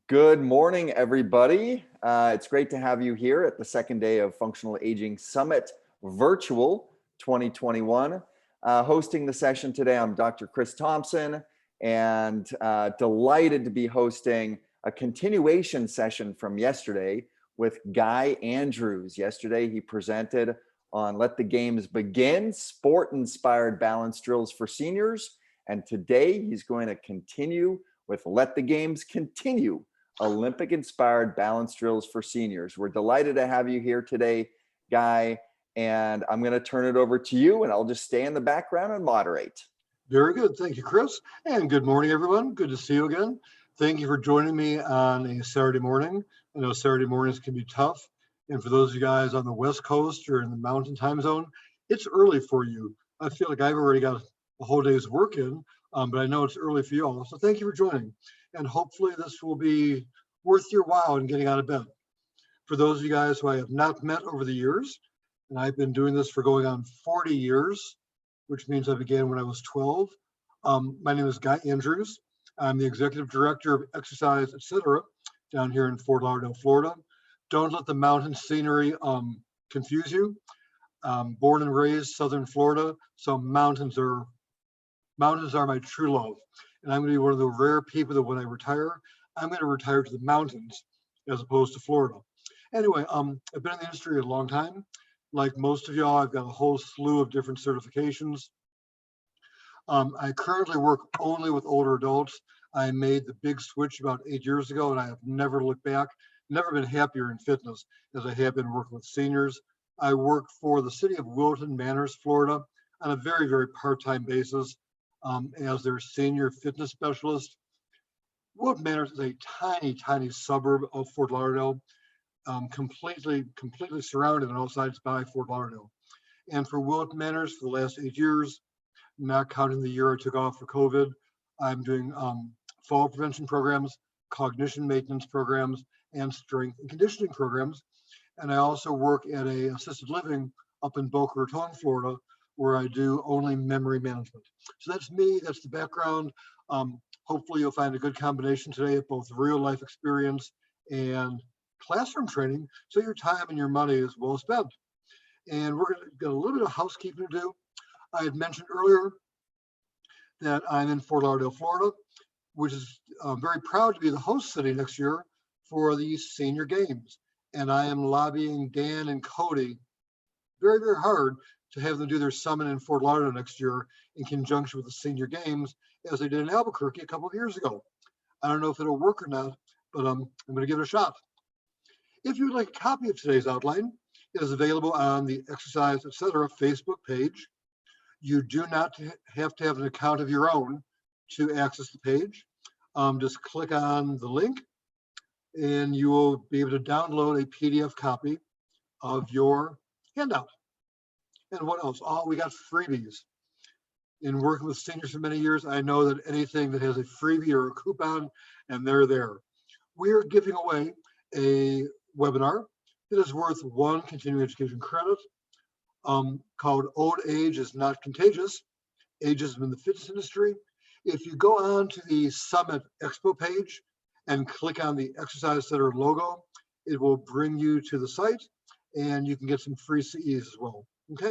Good morning, everybody. It's great to have you here at the second day of Functional Aging Summit Virtual 2021. Hosting the session today, I'm Dr. Chris Thompson, and delighted to be hosting a continuation session from yesterday with Guy Andrews. Yesterday, he presented on Let the Games Begin, sport-inspired balance drills for seniors. And today, he's going to continue with Let the Games Continue, Olympic-inspired balance drills for seniors. We're delighted to have you here today, Guy, and I'm going to turn it over to you, and I'll just stay in the background and moderate. Very good. Thank you, Chris. And good morning, everyone. Good to see you again. Thank you for joining me on a Saturday morning. I know Saturday mornings can be tough. And for those of you guys on the West Coast or in the Mountain Time Zone, it's early for you. I feel like I've already got a whole day's work in, but I know it's early for you all. So thank you for joining. And hopefully this will be worth your while in getting out of bed. For those of you guys who I have not met over the years, and I've been doing this for going on 40 years, which means I began when I was 12. My name is Guy Andrews. I'm the Executive Director of Exercise, etc., down here in Fort Lauderdale, Florida. Don't let the mountain scenery confuse you. Born and raised Southern Florida, so mountains are my true love. And I'm going to be one of the rare people that when I retire, I'm going to retire to the mountains as opposed to Florida. Anyway, I've been in the industry a long time. Like most of y'all, I've got a whole slew of different certifications. I currently work only with older adults. I made the big switch about 8 years ago, and I have never looked back, never been happier in fitness as I have been working with seniors. I work for the city of Wilton Manors, Florida, on a very, very part-time basis as their senior fitness specialist. Wilton Manors is a tiny, tiny suburb of Fort Lauderdale, completely surrounded on all sides by Fort Lauderdale. And for Wilton Manors for the last 8 years, not counting the year I took off for COVID, I'm doing fall prevention programs, cognition maintenance programs, and strength and conditioning programs. And I also work at a assisted living up in Boca Raton, Florida, where I do only memory management. So that's me, that's the background. Hopefully you'll find a good combination today of both real life experience and classroom training, so your time and your money is well spent. And we're going to get a little bit of housekeeping to do. I had mentioned earlier that I'm in Fort Lauderdale, Florida, which is very proud to be the host city next year for the senior games. And I am lobbying Dan and Cody very, very hard to have them do their summit in Fort Lauderdale next year in conjunction with the senior games, as they did in Albuquerque a couple of years ago. I don't know if it'll work or not, but I'm going to give it a shot. If you would like a copy of today's outline, it is available on the Exercise, etc. Facebook page. You do not have to have an account of your own to access the page. Just click on the link and you will be able to download a PDF copy of your handout. And what else? Oh, we got freebies. In working with seniors for many years, I know that anything that has a freebie or a coupon, and they're there. We are giving away a webinar that is worth 1 continuing education credit called Old Age is Not Contagious, Ageism in the Fitness Industry. If you go on to the Summit Expo page and click on the Exercise Center logo, it will bring you to the site and you can get some free CEs as well, okay?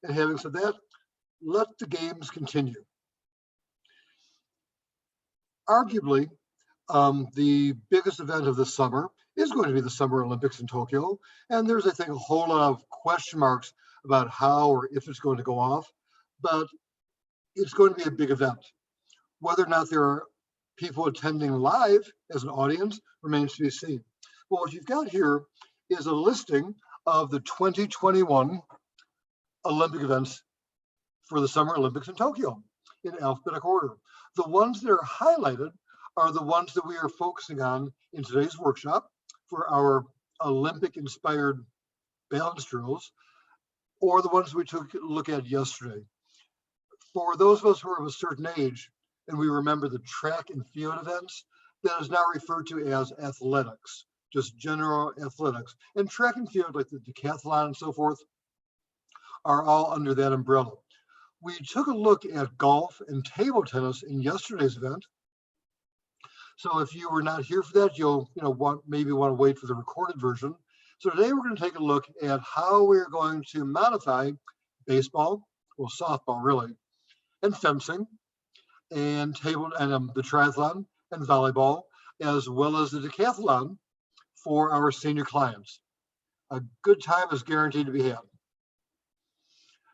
And having said that, let the games continue. Arguably, the biggest event of this summer is going to be the Summer Olympics in Tokyo. And there's, I think, a whole lot of question marks about how or if it's going to go off, but it's going to be a big event. Whether or not there are people attending live as an audience remains to be seen. But what you've got here is a listing of the 2021 Olympic events for the Summer Olympics in Tokyo in alphabetic order. The ones that are highlighted are the ones that we are focusing on in today's workshop for our Olympic-inspired balance drills, or the ones we took a look at yesterday. For those of us who are of a certain age, and we remember the track and field events, that is now referred to as athletics, just general athletics. And track and field, like the Decathlon and so forth, are all under that umbrella. We took a look at golf and table tennis in yesterday's event. So if you were not here for that, you'll maybe want to wait for the recorded version. So today we're going to take a look at how we're going to modify baseball, well, softball really, and fencing, and the triathlon and volleyball, as well as the decathlon for our senior clients. A good time is guaranteed to be had.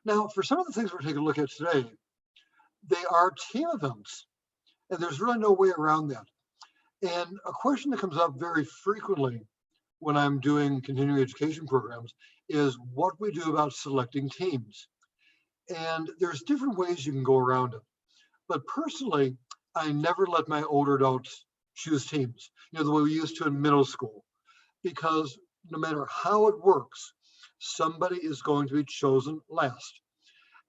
Now, for some of the things we're taking a look at today, they are team events, and there's really no way around that. And a question that comes up very frequently when I'm doing continuing education programs is what we do about selecting teams. And there's different ways you can go around it. But personally, I never let my older adults choose teams, the way we used to in middle school, because no matter how it works, somebody is going to be chosen last.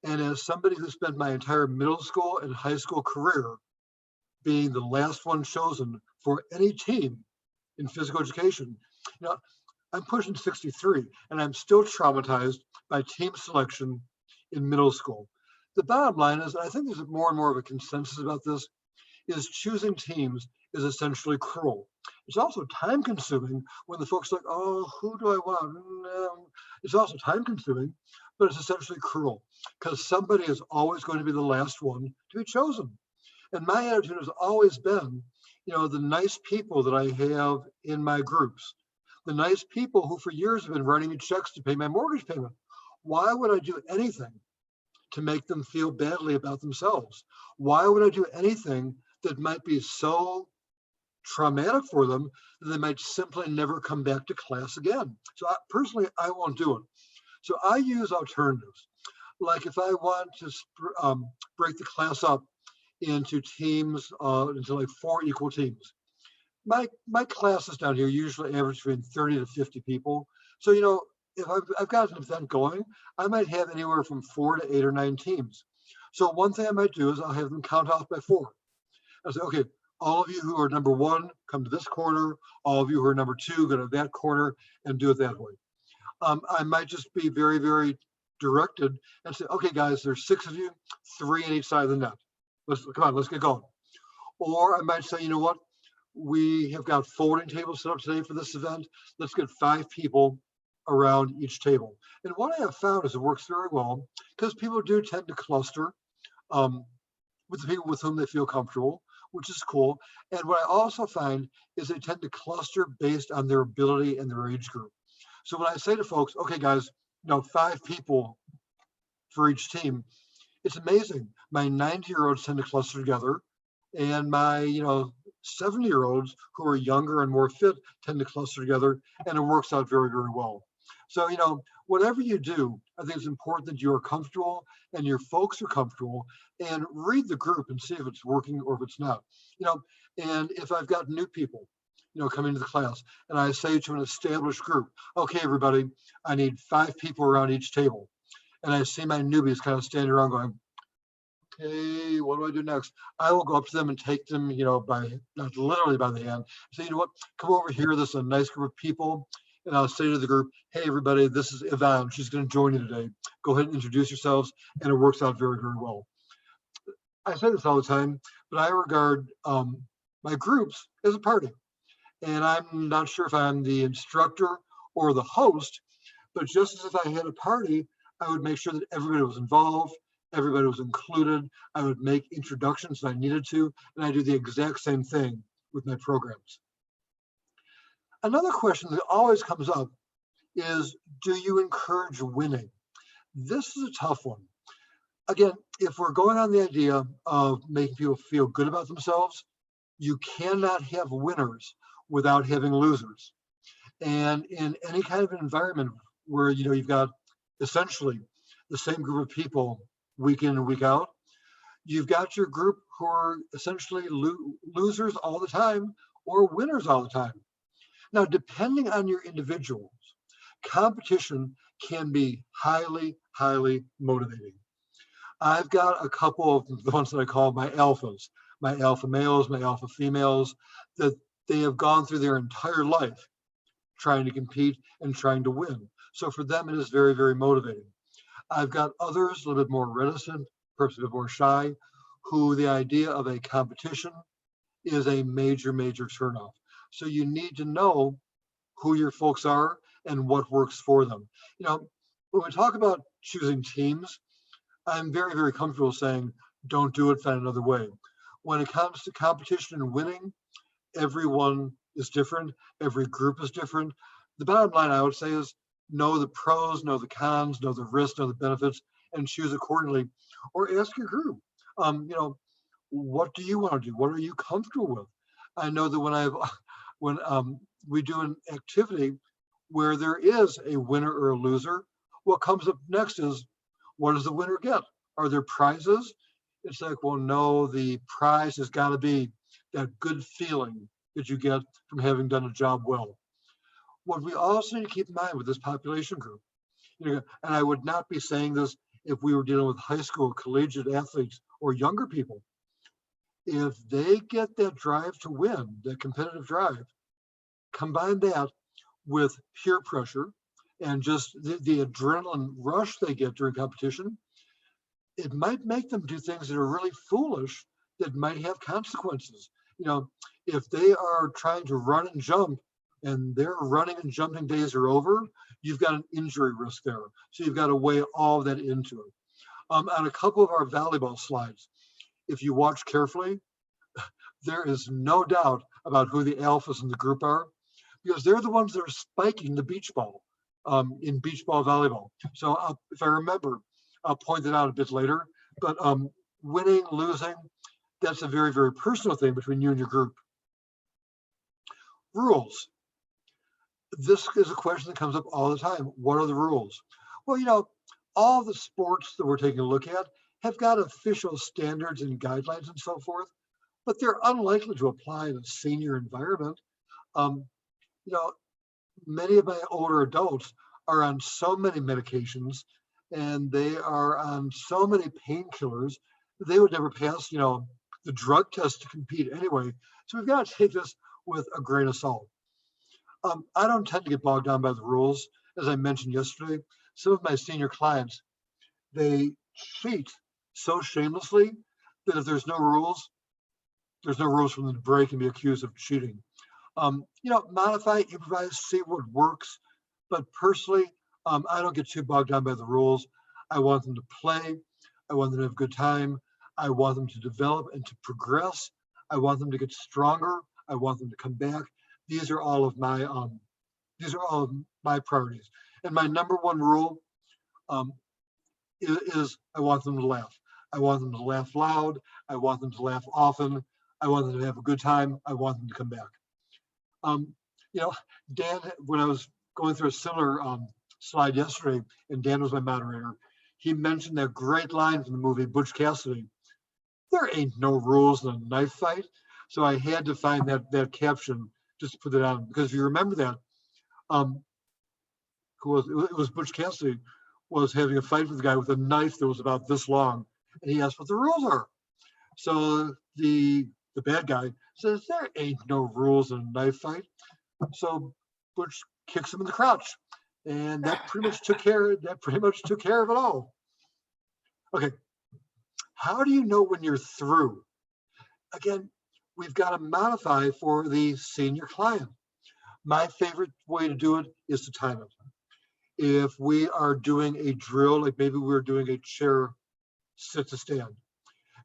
And as somebody who spent my entire middle school and high school career being the last one chosen for any team in physical education, I'm pushing 63 and I'm still traumatized by team selection in middle school. The bottom line is, I think there's more and more of a consensus about this, is choosing teams is essentially cruel. It's also time consuming when the folks are like, oh, who do I want? No. It's also time consuming, but it's essentially cruel because somebody is always going to be the last one to be chosen. And my attitude has always been, the nice people that I have in my groups, the nice people who for years have been writing me checks to pay my mortgage payment. Why would I do anything to make them feel badly about themselves? Why would I do anything that might be so traumatic for them that they might simply never come back to class again? So personally, I won't do it. So I use alternatives. Like if I want to break the class up into teams, into like 4 equal teams. My classes down here usually average between 30 to 50 people. So, if I've got an event going, I might have anywhere from 4 to 8 or 9 teams. So one thing I might do is I'll have them count off by 4. I'll say, okay, all of you who are number 1, come to this corner. All of you who are number 2, go to that corner and do it that way. I might just be very, very directed and say, okay, guys, there's 6 of you, 3 on each side of the net. Come on, let's get going. Or I might say, you know what? We have got folding tables set up today for this event. Let's get 5 people around each table. And what I have found is it works very well because people do tend to cluster with the people with whom they feel comfortable, which is cool. And what I also find is they tend to cluster based on their ability and their age group. So when I say to folks, okay, guys, 5 people for each team, it's amazing. My 90-year-olds tend to cluster together, and my 70-year-olds who are younger and more fit tend to cluster together, and it works out very, very well. So whatever you do, I think it's important that you're comfortable and your folks are comfortable, and read the group and see if it's working or if it's not. And if I've got new people coming to the class, and I say to an established group, okay, everybody, I need 5 people around each table. And I see my newbies kind of standing around going, okay, what do I do next? I will go up to them and take them, not literally by the hand, say, you know what, come over here. This is a nice group of people. And I'll say to the group, hey, everybody, this is Yvonne. She's going to join you today. Go ahead and introduce yourselves. And it works out very, very well. I say this all the time, but I regard my groups as a party. And I'm not sure if I'm the instructor or the host, but just as if I had a party, I would make sure that everybody was involved, everybody was included. I would make introductions that I needed to, and I do the exact same thing with my programs. Another question that always comes up is, do you encourage winning? This is a tough one. Again, if we're going on the idea of making people feel good about themselves, you cannot have winners without having losers. And in any kind of an environment where you've got essentially the same group of people week in and week out, you've got your group who are essentially losers all the time or winners all the time. Now, depending on your individuals, competition can be highly, highly motivating. I've got a couple of the ones that I call my alphas, my alpha males, my alpha females, that they have gone through their entire life trying to compete and trying to win. So for them, it is very, very motivating. I've got others a little bit more reticent, perhaps a bit more shy, who the idea of a competition is a major, major turnoff. So you need to know who your folks are and what works for them. You know, when we talk about choosing teams, I'm very, very comfortable saying, don't do it, find another way. When it comes to competition and winning, everyone is different. Every group is different. The bottom line I would say is know the pros, know the cons, know the risks, know the benefits, and choose accordingly. Or ask your group, you know, what do you want to do? What are you comfortable with? I know that when we do an activity where there is a winner or a loser, what comes up next is, what does the winner get? Are there prizes? It's like, well, no, the prize has got to be that good feeling that you get from having done a job well. What we also need to keep in mind with this population group, you know, and I would not be saying this if we were dealing with high school, collegiate athletes, or younger people. If they get that drive to win, that competitive drive, combine that with peer pressure and just the adrenaline rush they get during competition, it might make them do things that are really foolish that might have consequences. You know, if they are trying to run and jump and their running and jumping days are over, you've got an injury risk there. So you've got to weigh all of that into it. On a couple of our volleyball slides, if you watch carefully, there is no doubt about who the alphas in the group are, because they're the ones that are spiking the beach ball in beach ball volleyball. So if I remember, I'll point that out a bit later. But winning, losing, that's a very, very personal thing between you and your group. Rules. This is a question that comes up all the time. What are the rules? Well, you know, all the sports that we're taking a look at have got official standards and guidelines and so forth, but they're unlikely to apply in a senior environment. You know, many of my older adults are on so many medications and they are on so many painkillers, they would never pass, you know, the drug test to compete anyway. So we've got to take this with a grain of salt. I don't tend to get bogged down by the rules. As I mentioned yesterday, some of my senior clients, they cheat so shamelessly that if there's no rules for them to break and be accused of cheating. You know, modify, improvise, see what works. But personally, I don't get too bogged down by the rules. I want them to play. I want them to have a good time. I want them to develop and to progress. I want them to get stronger. I want them to come back. These are all of my priorities. And my number one rule is I want them to laugh. I want them to laugh loud. I want them to laugh often. I want them to have a good time. I want them to come back. You know, Dan, when I was going through a similar slide yesterday, and Dan was my moderator, he mentioned that great line from the movie Butch Cassidy. There ain't no rules in a knife fight. So I had to find that caption just to put it on, because if you remember that, it was Butch Cassidy was having a fight with a guy with a knife that was about this long, and he asked what the rules are. So the bad guy says there ain't no rules in a knife fight. So Butch kicks him in the crotch, and that pretty much took care of it all. Okay, how do you know when you're through? Again, we've got to modify for the senior client. My favorite way to do it is to time it. If we are doing a drill, like maybe we're doing a chair sit to stand,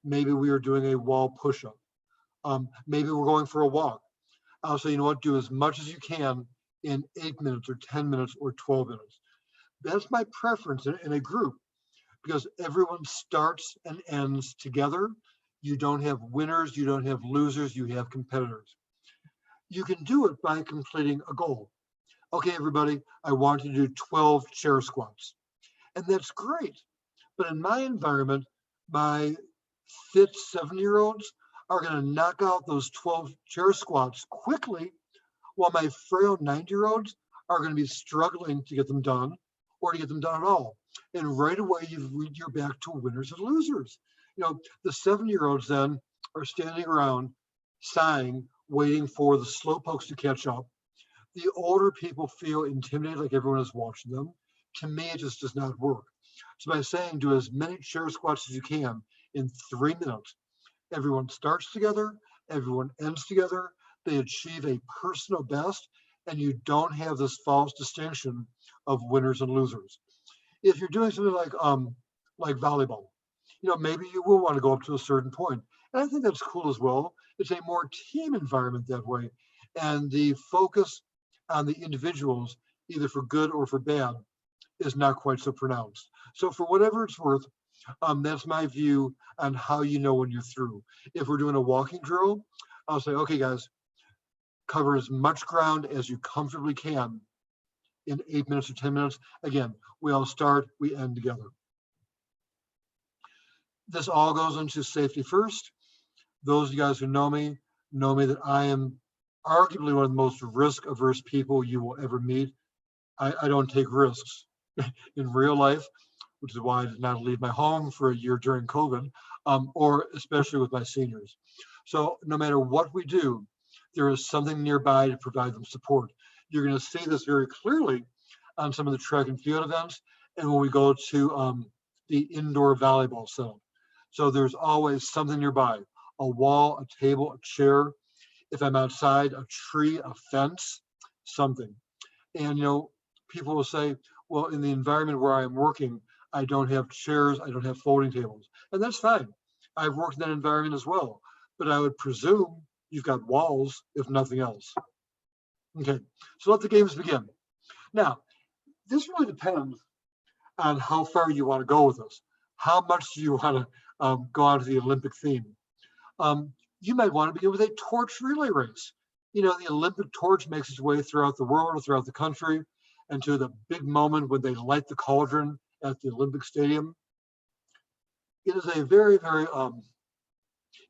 maybe we are doing a wall push-up, maybe we're going for a walk. I'll say, you know what, do as much as you can in 8 minutes or 10 minutes or 12 minutes. That's my preference in a group, because everyone starts and ends together. You don't have winners, you don't have losers, you have competitors. You can do it by completing a goal. Okay, everybody, I want you to do 12 chair squats. And that's great. But in my environment, my fit 7-year-olds are going to knock out those 12 chair squats quickly, while my frail 9-year-olds are going to be struggling to get them done or to get them done at all. And right away, you're back to winners and losers. You know, the 7-year-olds then are standing around sighing, waiting for the slow pokes to catch up. The older people feel intimidated, like everyone is watching them. To me, it just does not work. So by saying do as many chair squats as you can in 3 minutes, everyone starts together, Everyone ends together. They achieve a personal best, and you don't have this false distinction of winners and losers. If you're doing something like volleyball, maybe you will want to go up to a certain point. And I think that's cool as well. It's a more team environment that way. And the focus on the individuals, either for good or for bad, is not quite so pronounced. So for whatever it's worth, that's my view on how you know when you're through. If we're doing a walking drill, I'll say, okay, guys, cover as much ground as you comfortably can in 8 minutes or 10 minutes. Again, we all start, we end together. This all goes into safety first. Those of you guys who know me that I am arguably one of the most risk-averse people you will ever meet. I don't take risks in real life, which is why I did not leave my home for a year during COVID, or especially with my seniors. So no matter what we do, there is something nearby to provide them support. You're going to see this very clearly on some of the track and field events, and when we go to the indoor volleyball setup. So there's always something nearby, a wall, a table, a chair. If I'm outside, a tree, a fence, something. And people will say, well, in the environment where I'm working, I don't have chairs, I don't have folding tables. And that's fine. I've worked in that environment as well. But I would presume you've got walls, if nothing else. Okay, so let the games begin. Now, this really depends on how far you want to go with this. How much do you want to go on to the Olympic theme? You might want to begin with a torch relay race. The Olympic torch makes its way throughout the world or throughout the country, and to the big moment when they light the cauldron at the Olympic Stadium. It is a very, very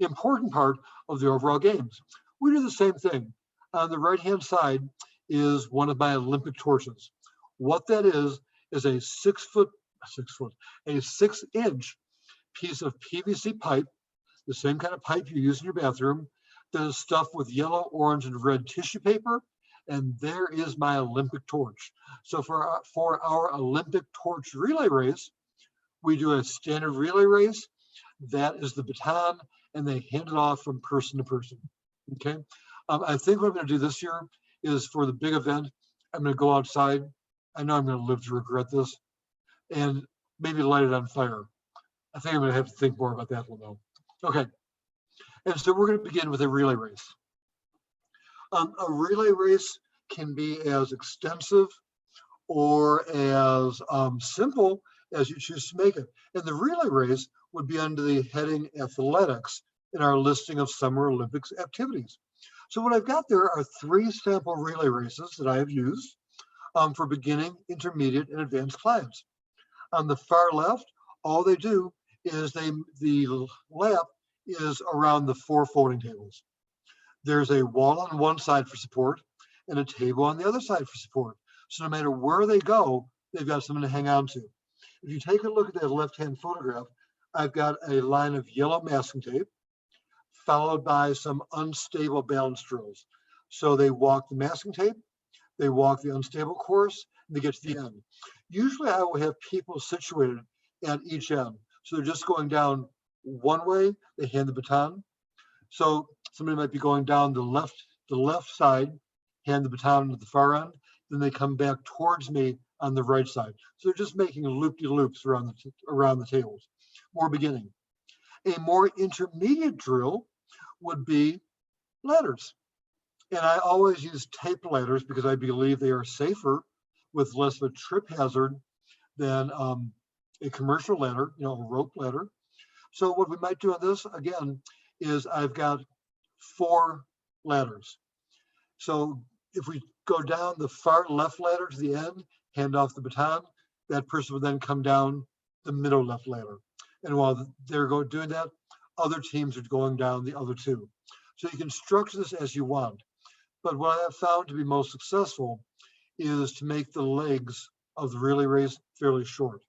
important part of the overall games. We do the same thing. On the right-hand side is one of my Olympic torches. What that is a 6-inch piece of PVC pipe, the same kind of pipe you use in your bathroom, that is stuffed with yellow, orange, and red tissue paper. And there is my Olympic torch. So for our Olympic torch relay race, we do a standard relay race. That is the baton, and they hand it off from person to person. Okay. I think what I'm going to do this year is for the big event, I'm going to go outside. I know I'm going to live to regret this, and maybe light it on fire. I think I'm going to have to think more about that one though. Okay. And so we're going to begin with a relay race. A relay race can be as extensive or as simple as you choose to make it. And the relay race would be under the heading athletics in our listing of Summer Olympics activities. So what I've got there are 3 sample relay races that I have used for beginning, intermediate, and advanced clients. On the far left, all they do is the lap is around the 4 folding tables. There's a wall on one side for support and a table on the other side for support. So no matter where they go, they've got something to hang on to. If you take a look at that left-hand photograph, I've got a line of yellow masking tape followed by some unstable balance drills. So they walk the masking tape, they walk the unstable course, and they get to the end. Usually I will have people situated at each end. So they're just going down one way, they hand the baton. So somebody might be going down the left side, hand the baton to the far end, then they come back towards me on the right side. So they're just making loop-de-loops around the tables. More beginning. A more intermediate drill would be ladders. And I always use tape ladders because I believe they are safer with less of a trip hazard than a commercial ladder, a rope ladder. So what we might do on this, again, is I've got 4 ladders. So if we go down the far left ladder to the end, hand off the baton, that person would then come down the middle left ladder. And while they're doing that, other teams are going down the other 2. So you can structure this as you want. But what I have found to be most successful is to make the legs of the relay race fairly short.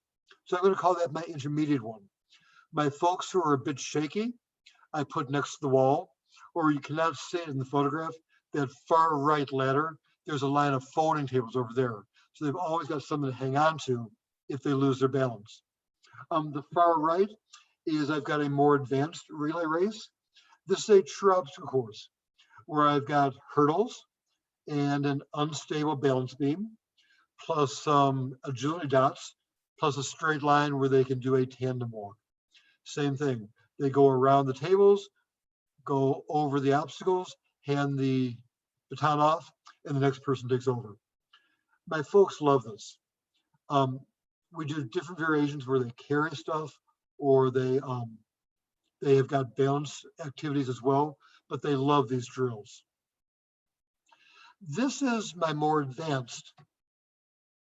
So I'm going to call that my intermediate one. My folks who are a bit shaky, I put next to the wall, or you cannot see it in the photograph, that far right ladder, there's a line of folding tables over there. So they've always got something to hang on to if they lose their balance. The far right is I've got a more advanced relay race. This is a true obstacle course where I've got hurdles and an unstable balance beam, plus some agility dots, plus a straight line where they can do a tandem walk. Same thing. They go around the tables, go over the obstacles, hand the baton off, and the next person takes over. My folks love this. We do different variations where they carry stuff, or they have got balance activities as well, but they love these drills. This is my more advanced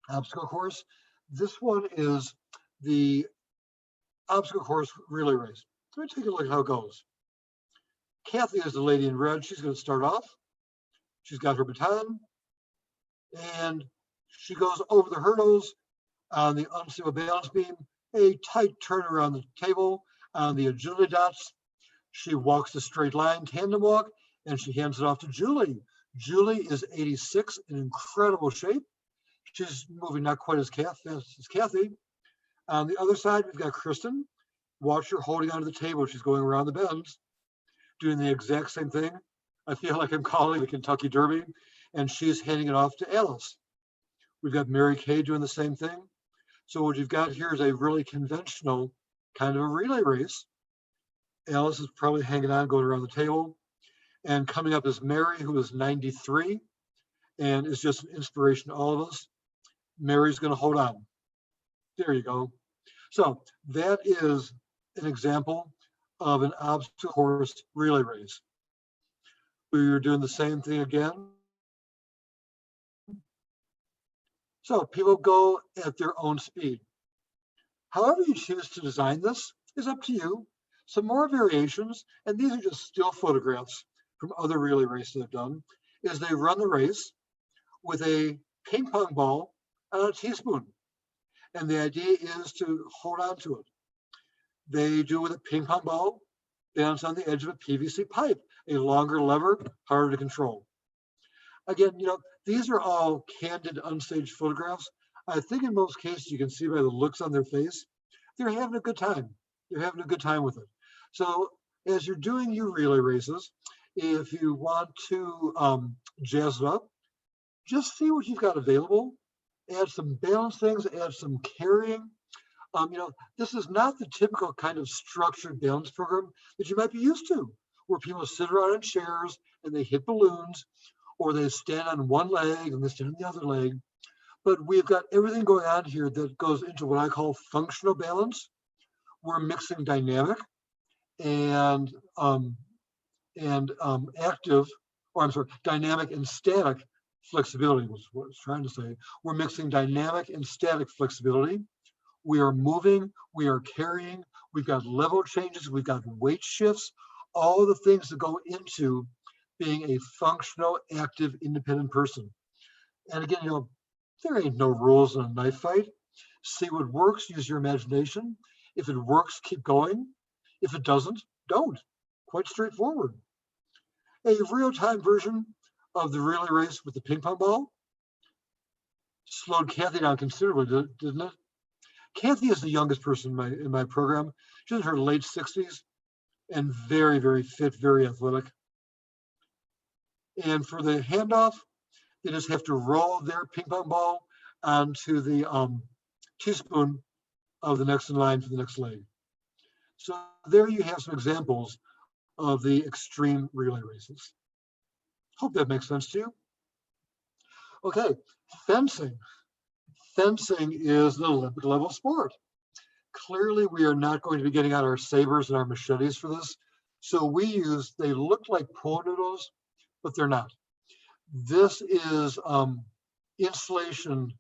obstacle course. This one is the obstacle course relay race. Let me take a look at how it goes. Kathy is the lady in red. She's going to start off. She's got her baton, and she goes over the hurdles on the unstable balance beam, a tight turn around the table on the agility dots. She walks the straight line, tandem walk, and she hands it off to Julie. Julie is 86, in incredible shape. She's moving not quite as fast as Kathy. On the other side, we've got Kristen. Watch her holding onto the table. She's going around the bends, doing the exact same thing. I feel like I'm calling the Kentucky Derby, and she's handing it off to Alice. We've got Mary Kay doing the same thing. So what you've got here is a really conventional kind of a relay race. Alice is probably hanging on, going around the table. And coming up is Mary, who is 93, and is just an inspiration to all of us. Mary's going to hold on. There you go. So that is an example of an obstacle course relay race. We're doing the same thing again. So people go at their own speed. However you choose to design this is up to you. Some more variations, and these are just still photographs from other relay races I've done, is they run the race with a ping pong ball and a teaspoon. And the idea is to hold on to it. They do with a ping pong ball, balance on the edge of a PVC pipe, a longer lever, harder to control. Again, these are all candid, unstaged photographs. I think in most cases, you can see by the looks on their face, they're having a good time. They're having a good time with it. So as you're doing your relay races, if you want to jazz it up, just see what you've got available. Add some balance things, add some carrying. This is not the typical kind of structured balance program that you might be used to, where people sit around in chairs and they hit balloons, or they stand on one leg and they stand on the other leg. But we've got everything going on here that goes into what I call functional balance. We're mixing dynamic and dynamic and static flexibility was what I was trying to say. We're mixing dynamic and static flexibility. We are moving, we are carrying, we've got level changes, we've got weight shifts, all the things that go into being a functional, active, independent person. And again, there ain't no rules in a knife fight. See what works, use your imagination. If it works, keep going. If it doesn't, don't. Quite straightforward. A real-time version of the relay race with the ping pong ball slowed Kathy down considerably, didn't it? Kathy is the youngest person in my program. She's in her late 60s and very, very fit, very athletic. And for the handoff, they just have to roll their ping pong ball onto the teaspoon of the next in line for the next leg. So there you have some examples of the extreme relay races. Hope that makes sense to you. Okay, fencing. Fencing is an Olympic level sport. Clearly, we are not going to be getting out our sabers and our machetes for this. So they look like pool noodles, but they're not. This is insulation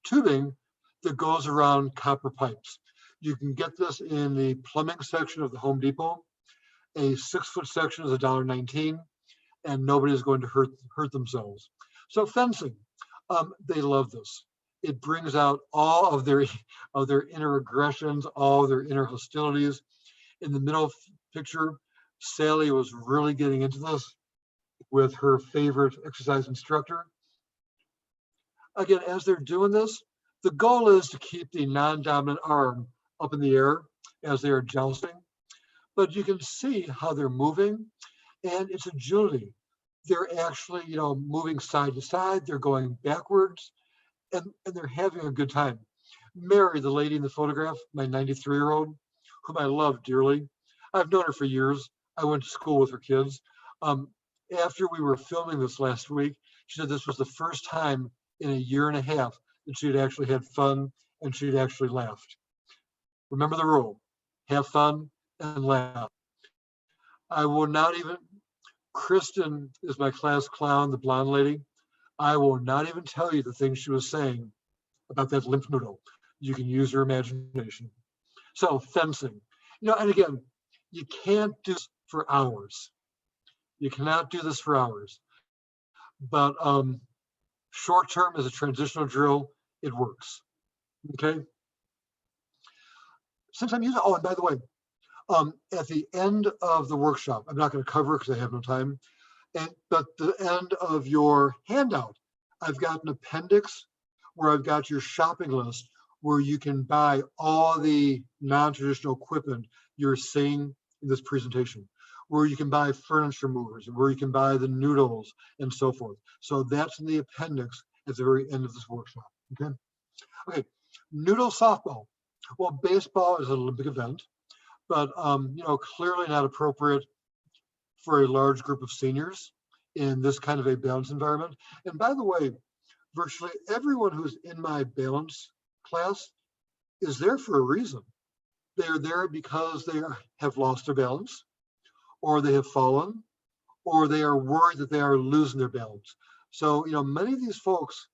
tubing that goes around copper pipes. You can get this in the plumbing section of the Home Depot. A 6-foot section is $1.19, and nobody is going to hurt themselves. So fencing, they love this. It brings out all of their inner aggressions, all of their inner hostilities. In the middle picture, Sally was really getting into this with her favorite exercise instructor. Again, as they're doing this, the goal is to keep the non-dominant arm up in the air as they are jousting. but you can see how they're moving, and it's agility. They're actually, moving side to side. They're going backwards, and they're having a good time. Mary, the lady in the photograph, my 93-year-old, whom I love dearly. I've known her for years. I went to school with her kids. Um, After we were filming this last week, she said this was the first time in a year and a half that she had actually had fun and she'd actually laughed. Remember the rule: have fun and laugh. I will not even, Kristen is my class clown, the blonde lady. I will not even tell you the things she was saying about that lymph noodle. You can use your imagination. So fencing, and again, you can't do this for hours. You cannot do this for hours. But short term as a transitional drill, it works. Okay. Since I'm using, oh, and by the way, at the end of the workshop, I'm not going to cover it because I have no time. But the end of your handout, I've got an appendix where I've got your shopping list where you can buy all the non-traditional equipment you're seeing in this presentation, where you can buy furniture movers, where you can buy the noodles and so forth. So that's in the appendix at the very end of this workshop. Okay. Okay. Noodle softball. Well, baseball is an Olympic event, but clearly not appropriate for a large group of seniors in this kind of a balance environment. And by the way, virtually everyone who's in my balance class is there for a reason. They're there because they have lost their balance, or they have fallen, or they are worried that they are losing their balance. So, many of these folks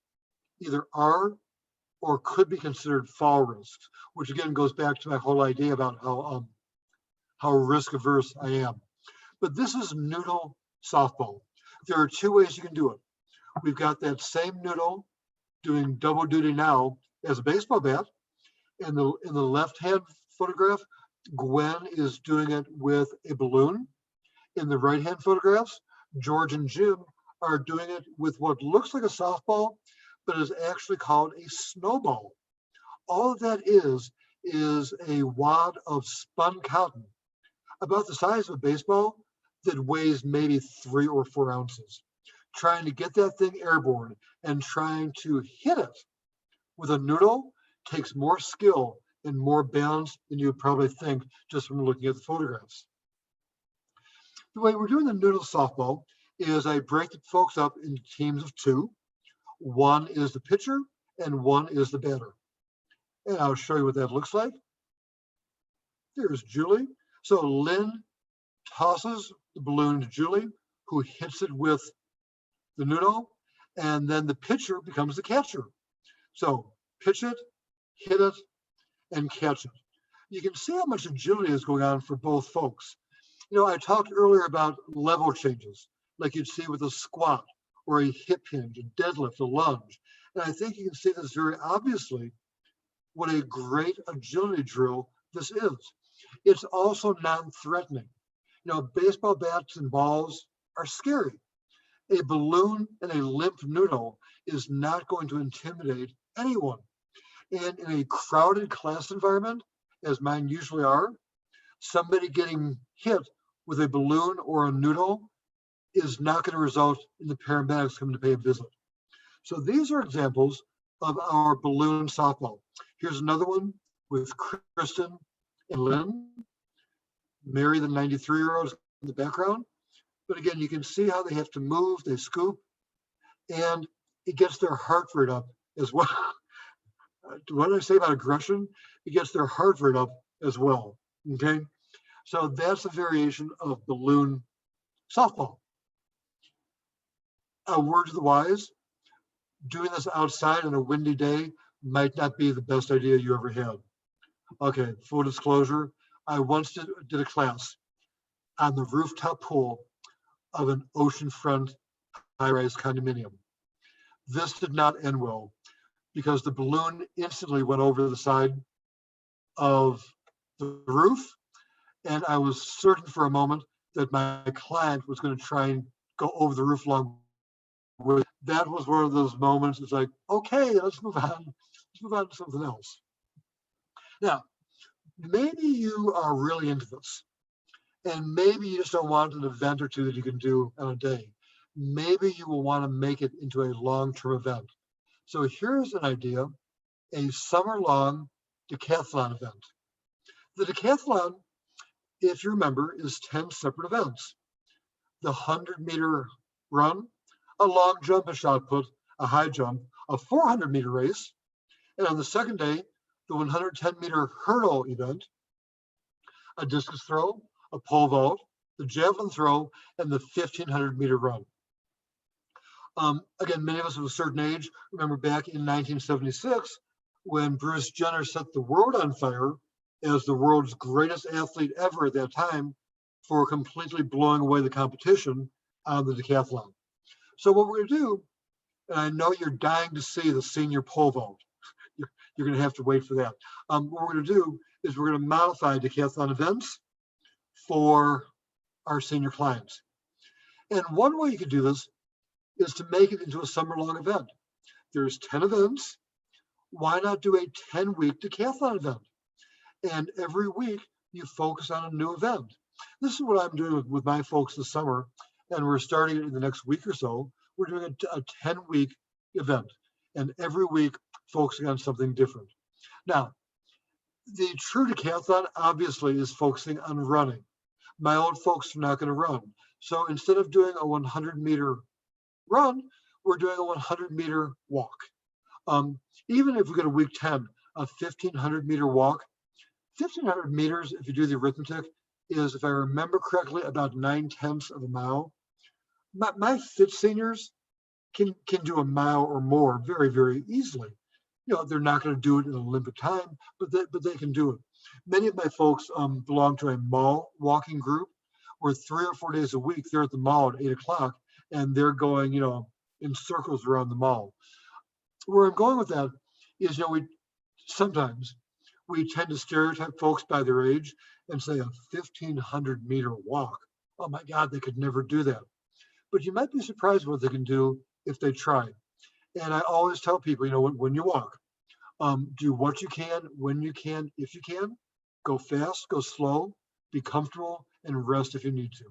either are or could be considered fall risks, which again goes back to my whole idea about how risk averse I am. But this is noodle softball. There are two ways you can do it. We've got that same noodle doing double duty now as a baseball bat. In the left-hand photograph, Gwen is doing it with a balloon. In the right-hand photographs, George and Jim are doing it with what looks like a softball, but is actually called a snowball. All of that is a wad of spun cotton, about the size of a baseball, that weighs maybe 3 or 4 ounces. Trying to get that thing airborne and trying to hit it with a noodle takes more skill and more balance than you would probably think just from looking at the photographs. The way we're doing the noodle softball is I break the folks up into teams of 2. One is the pitcher and one is the batter. And I'll show you what that looks like. There's Julie. So Lynn tosses the balloon to Julie, who hits it with the noodle, and then the pitcher becomes the catcher. So pitch it, hit it, and catch it. You can see how much agility is going on for both folks. I talked earlier about level changes, like you'd see with a squat or a hip hinge, a deadlift, a lunge. And I think you can see this very obviously what a great agility drill this is. It's also non-threatening. Baseball bats and balls are scary. A balloon and a limp noodle is not going to intimidate anyone. And in a crowded class environment, as mine usually are, somebody getting hit with a balloon or a noodle is not going to result in the paramedics coming to pay a visit. So these are examples of our balloon softball. Here's another one with Kristen and Lynn. Mary, the 93-year-old, in the background. But again, you can see how they have to move, they scoop, and it gets their heart rate up as well. What did I say about aggression? It gets their heart rate up as well. Okay, so that's a variation of balloon softball. A word to the wise: doing this outside on a windy day might not be the best idea you ever had. Okay, full disclosure, I once did a class on the rooftop pool of an oceanfront high-rise condominium. This did not end well because the balloon instantly went over the side of the roof, and I was certain for a moment that my client was going to try and go over the roof along with. That was one of those moments. It's like, okay, let's move on. Let's move on to something else. Now, maybe you are really into this. And maybe you just don't want an event or two that you can do on a day. Maybe you will want to make it into a long-term event. So here's an idea, a summer-long decathlon event. The decathlon, if you remember, is 10 separate events. The 100-meter run, a long jump, a shot put, a high jump, a 400-meter race, and on the second day, the 110-meter hurdle event, a discus throw, a pole vault, the javelin throw, and the 1,500-meter run. Again, many of us of a certain age remember back in 1976 when Bruce Jenner set the world on fire as the world's greatest athlete ever at that time for completely blowing away the competition on the decathlon. So what we're going to do, and I know you're dying to see the senior pole vault. You're going to have to wait for that. What we're going to do is we're going to modify decathlon events for our senior clients. And one way you could do this is to make it into a summer-long event. There's 10 events. Why not do a 10-week decathlon event? And every week you focus on a new event. This is what I'm doing with my folks this summer, and we're starting it in the next week or so. We're doing a 10-week event, and every week focusing on something different. Now, the true decathlon obviously is focusing on running. My old folks are not going to run. So instead of doing a 100-meter run, we're doing a 100-meter walk. Even if we go to week 10, a 1,500-meter walk, 1,500 meters, if you do the arithmetic, is, if I remember correctly, about 9/10 of a mile. My fit seniors can do a mile or more very, very easily. You know, they're not going to do it in an Olympic time, but they can do it. Many of my folks belong to a mall walking group where 3 or 4 days a week they're at the mall at 8 o'clock and they're going, you know, in circles around the mall. Where I'm going with that is, you know, sometimes we tend to stereotype folks by their age and say a 1,500-meter walk. Oh my God, they could never do that. But you might be surprised what they can do if they try. And I always tell people, you know, when you walk, do what you can, when you can, if you can. Go fast, go slow, be comfortable, and rest if you need to.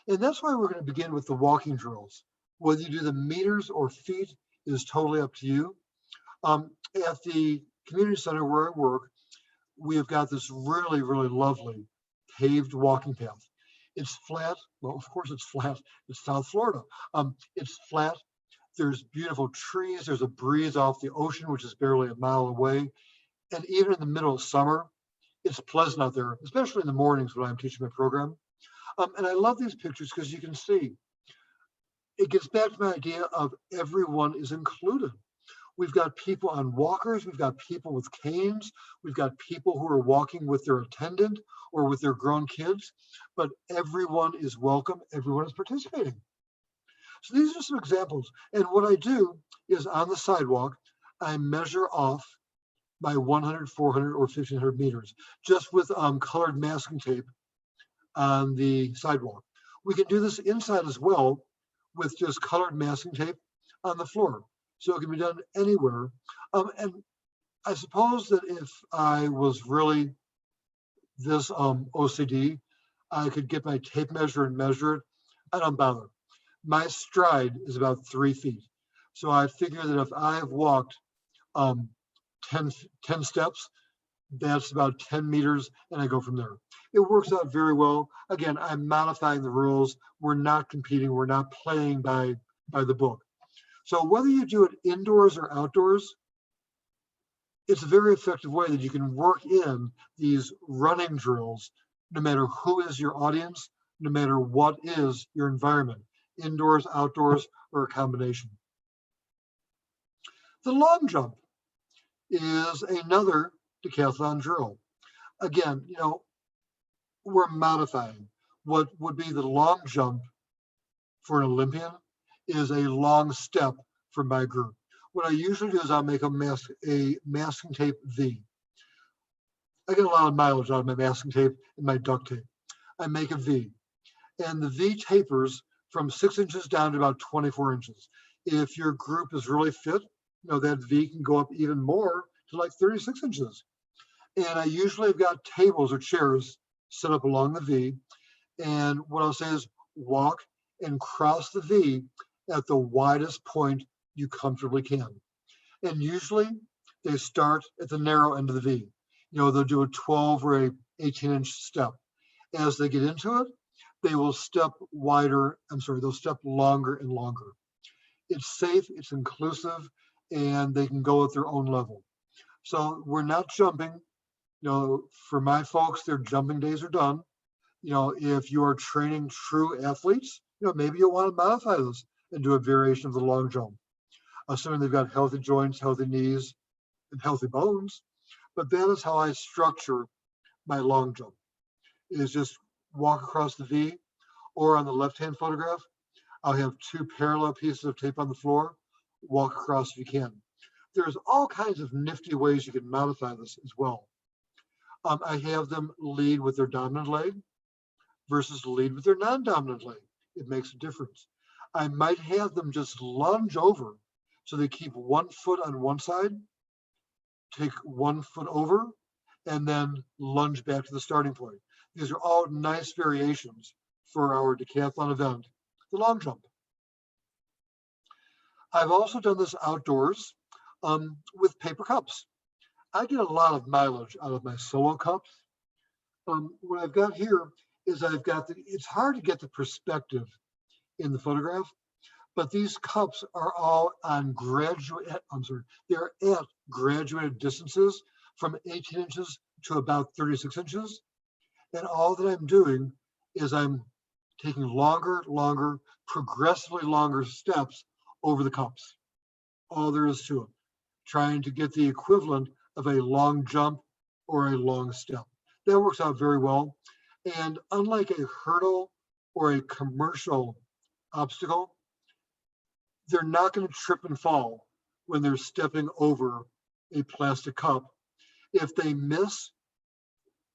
And that's why we're going to begin with the walking drills. Whether you do the meters or feet is totally up to you. At the community center where I work, we have got this really, really lovely paved walking path. It's flat. Well, of course it's flat. It's South Florida. It's flat. There's beautiful trees. There's a breeze off the ocean, which is barely a mile away. And even in the middle of summer, it's pleasant out there, especially in the mornings when I'm teaching my program. And I love these pictures because you can see it gets back to my idea of everyone is included. We've got people on walkers, we've got people with canes, we've got people who are walking with their attendant or with their grown kids, but everyone is welcome, everyone is participating. So these are some examples. And what I do is on the sidewalk, I measure off by 100, 400, or 1,500 meters, just with colored masking tape on the sidewalk. We can do this inside as well with just colored masking tape on the floor. So it can be done anywhere. And I suppose that if I was really this OCD, I could get my tape measure and measure it. I don't bother. My stride is about 3 feet. So I figure that if I've walked 10 steps, that's about 10 meters, and I go from there. It works out very well. Again, I'm modifying the rules. We're not competing. We're not playing by the book. So whether you do it indoors or outdoors, it's a very effective way that you can work in these running drills, no matter who is your audience, no matter what is your environment, indoors, outdoors, or a combination. The long jump is another decathlon drill. Again, you know, we're modifying. What would be the long jump for an Olympian is a long step for my group. What I usually do is I'll make a masking tape V. I get a lot of mileage out of my masking tape and my duct tape. I make a V, and the V tapers from 6 inches down to about 24 inches. If your group is really fit, you know, that V can go up even more to like 36 inches. And I usually have got tables or chairs set up along the V. And what I'll say is walk and cross the V at the widest point you comfortably can. And usually they start at the narrow end of the V. They'll do a 12 or a 18-inch step. As they get into it, they will step they'll step longer and longer. It's safe, it's inclusive, and they can go at their own level. So we're not jumping. For my folks, their jumping days are done. If you are training true athletes, maybe you'll want to modify this and do a variation of the long jump, assuming they've got healthy joints, healthy knees, and healthy bones. But that is how I structure my long jump, is just walk across the V, or on the left-hand photograph, I'll have two parallel pieces of tape on the floor, walk across if you can. There's all kinds of nifty ways you can modify this as well. I have them lead with their dominant leg versus lead with their non-dominant leg. It makes a difference. I might have them just lunge over, so they keep 1 foot on one side, take 1 foot over, and then lunge back to the starting point. These are all nice variations for our decathlon event, the long jump. I've also done this outdoors with paper cups. I get a lot of mileage out of my solo cups. What I've got here is it's hard to get the perspective in the photograph, but these cups are all on they're at graduated distances from 18 inches to about 36 inches. And all that I'm doing is I'm taking longer, progressively longer steps over the cups. All there is to it. Trying to get the equivalent of a long jump or a long step. That works out very well. And unlike a hurdle or a commercial obstacle, they're not going to trip and fall when they're stepping over a plastic cup. If they miss,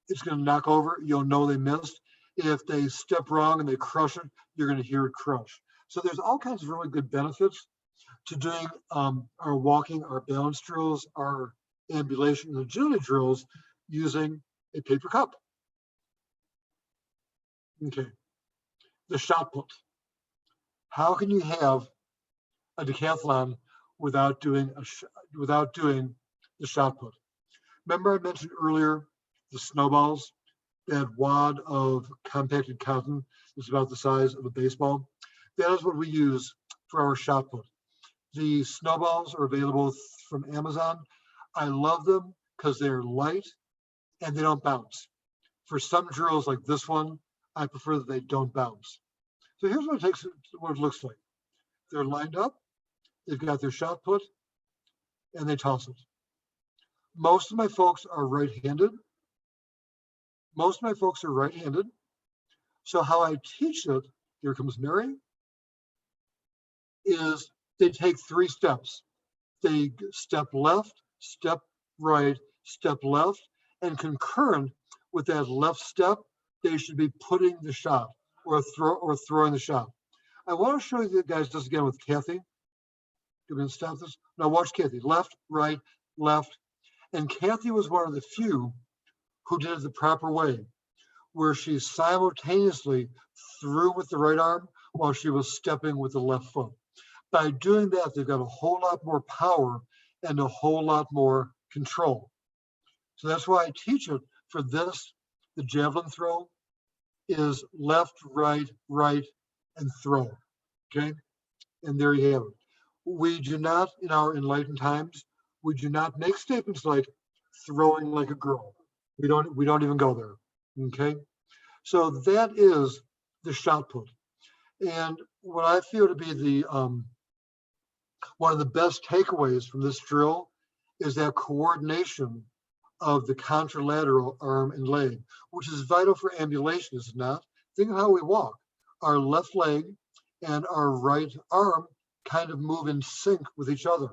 it's going to knock over. You'll know they missed. If they step wrong and they crush it, you're going to hear it crush. So there's all kinds of really good benefits to doing our walking, our balance drills, our ambulation and agility drills using a paper cup. Okay, the shot put. How can you have a decathlon without doing the shot put? Remember I mentioned earlier the snowballs, that wad of compacted cotton is about the size of a baseball. That is what we use for our shot put. The snowballs are available from Amazon. I love them because they're light and they don't bounce. For some drills like this one, I prefer that they don't bounce. So here's what it looks like. They're lined up, they've got their shot put, and they toss it. Most of my folks are right-handed. So how I teach it, here comes Mary, is they take 3 steps. They step left, step right, step left, and concurrent with that left step, they should be putting the shot or throwing the shot. I want to show you guys this again with Kathy. Give me a stop this. Now watch Kathy. Left, right, left. And Kathy was one of the few who did it the proper way, where she simultaneously threw with the right arm while she was stepping with the left foot. By doing that, they've got a whole lot more power and a whole lot more control. So that's why I teach it for this. The javelin throw is left, right, right, and throw. Okay? And there you have it. We do not, in our enlightened times, we do not make statements like throwing like a girl. We don't even go there. Okay? So that is the shot put. And what I feel to be the one of the best takeaways from this drill is that coordination of the contralateral arm and leg, which is vital for ambulation, is it not? Think of how we walk. Our left leg and our right arm kind of move in sync with each other.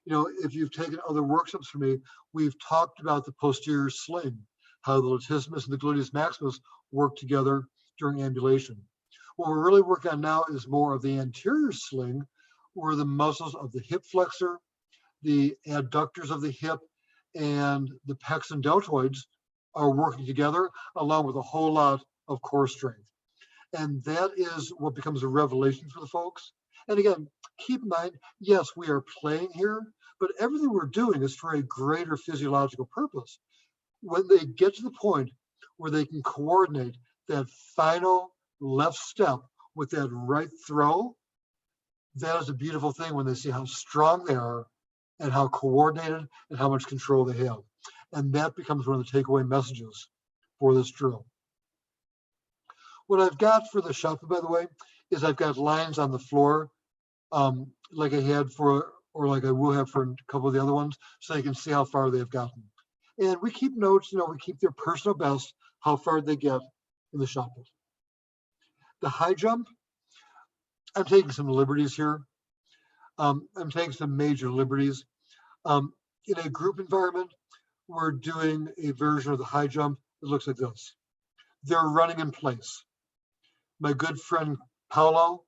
You know, if you've taken other workshops from me, we've talked about the posterior sling, how the latissimus and the gluteus maximus work together during ambulation. What we're really working on now is more of the anterior sling, where the muscles of the hip flexor, the adductors of the hip, and the pecs and deltoids are working together along with a whole lot of core strength. And that is what becomes a revelation for the folks. And again, keep in mind, yes, we are playing here, but everything we're doing is for a greater physiological purpose. When they get to the point where they can coordinate that final left step with that right throw, that is a beautiful thing when they see how strong they are and how coordinated and how much control they have. And that becomes one of the takeaway messages for this drill. What I've got for the shuffle, by the way, is I've got lines on the floor, like I had for, or like I will have for a couple of the other ones, so they can see how far they've gotten. And we keep notes, we keep their personal best, how far they get in the shuffle. The high jump, I'm taking some liberties here. I'm taking some major liberties. In a group environment, we're doing a version of the high jump that looks like this. They're running in place. My good friend Paolo,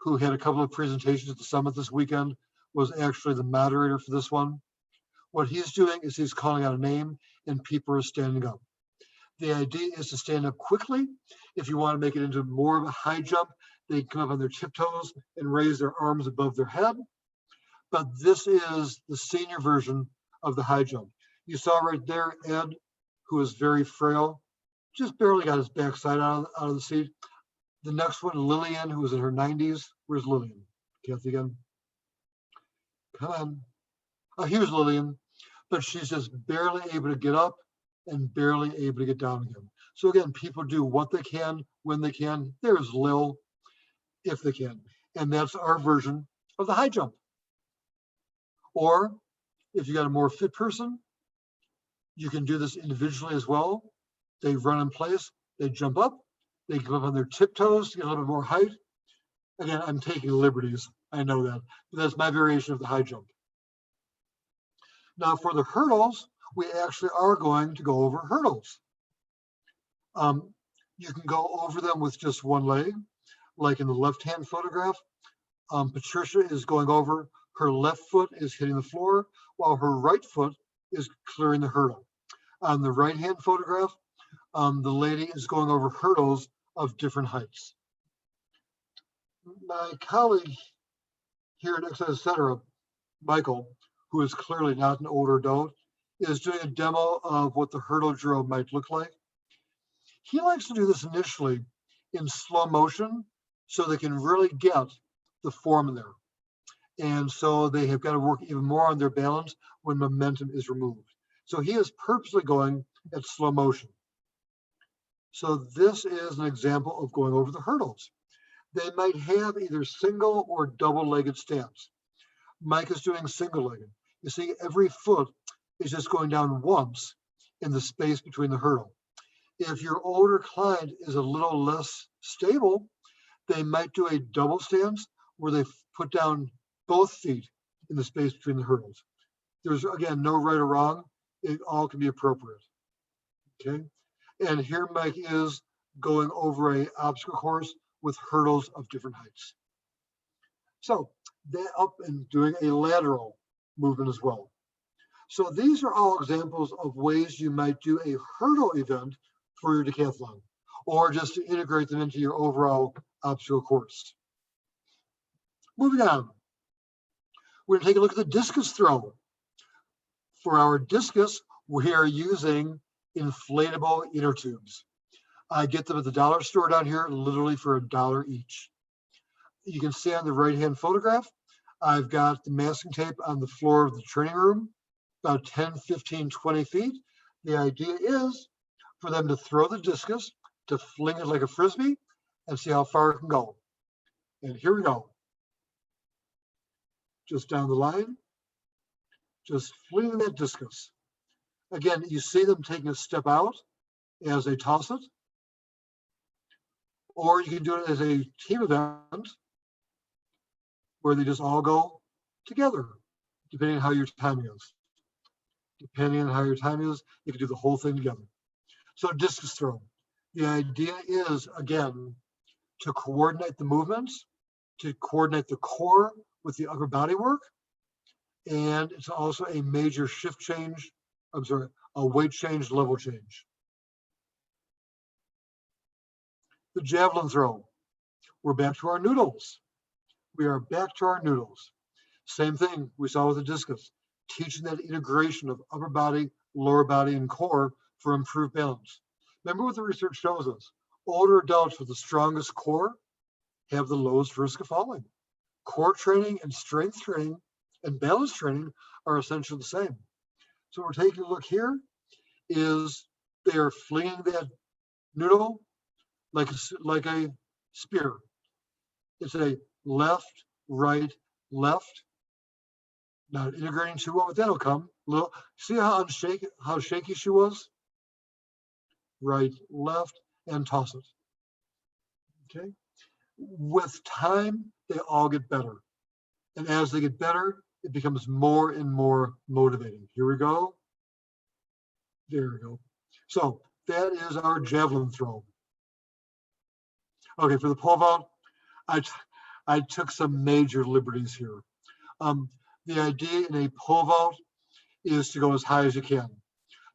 who had a couple of presentations at the summit this weekend, was actually the moderator for this one. What he's doing is he's calling out a name and people are standing up. The idea is to stand up quickly. If you want to make it into more of a high jump, they come up on their tiptoes and raise their arms above their head. But this is the senior version of the high jump. You saw right there Ed, who is very frail, just barely got his backside out of the seat. The next one, Lillian, who was in her 90s. Where's Lillian? Kathy again. Come on. Oh, here's Lillian. But she's just barely able to get up and barely able to get down again. So again, people do what they can, when they can. There's Lil, if they can. And that's our version of the high jump. Or if you got a more fit person, you can do this individually as well. They run in place, they jump up, they come up on their tiptoes to get a little bit more height. Again, I'm taking liberties, I know that, but that's my variation of the high jump. Now for the hurdles, we actually are going to go over hurdles. You can go over them with just one leg, like in the left-hand photograph. Patricia is going over, her left foot is hitting the floor, while her right foot is clearing the hurdle. On the right-hand photograph, the lady is going over hurdles of different heights. My colleague here at Exercise Center, Michael, who is clearly not an older adult, is doing a demo of what the hurdle drill might look like. He likes to do this initially in slow motion so they can really get the form in there. And so they have got to work even more on their balance when momentum is removed. So he is purposely going at slow motion. So this is an example of going over the hurdles. They might have either single or double-legged stance. Mike is doing single-legged. You see, every foot is just going down once in the space between the hurdle. If your older client is a little less stable, they might do a double stance where they put down both feet in the space between the hurdles. There's, again, no right or wrong. It all can be appropriate, okay? And here Mike is going over an obstacle course with hurdles of different heights. So they're up and doing a lateral movement as well. So these are all examples of ways you might do a hurdle event for your decathlon, or just to integrate them into your overall obstacle course. Moving on, we're gonna take a look at the discus throw. For our discus, we are using inflatable inner tubes. I get them at the dollar store down here, literally for $1 each. You can see on the right-hand photograph, I've got the masking tape on the floor of the training room, about 10, 15, 20 feet. The idea is for them to throw the discus, to fling it like a Frisbee, and see how far it can go. And here we go. Just down the line, just flinging that discus. Again, you see them taking a step out as they toss it, or you can do it as a team event where they just all go together, depending on how your timing is. Depending on how your timing is, you can do the whole thing together. So discus throw. The idea is, again, to coordinate the movements, to coordinate the core with the upper body work, and it's also a major shift change, a weight change, level change. The javelin throw. We're back to our noodles. We are back to our noodles. Same thing we saw with the discus, teaching that integration of upper body, lower body, and core for improved balance. Remember what the research shows us. Older adults with the strongest core have the lowest risk of falling. Core training and strength training and balance training are essentially the same. So what we're taking a look here is they are flinging that noodle like a spear. It's a left, right, left. Not integrating too well, but that'll come. Little, see how shaky she was? Right, left, and toss it. Okay. With time, they all get better. And as they get better, it becomes more and more motivating. Here we go. There we go. So that is our javelin throw. Okay, for the pole vault, I took some major liberties here. The idea in a pole vault is to go as high as you can.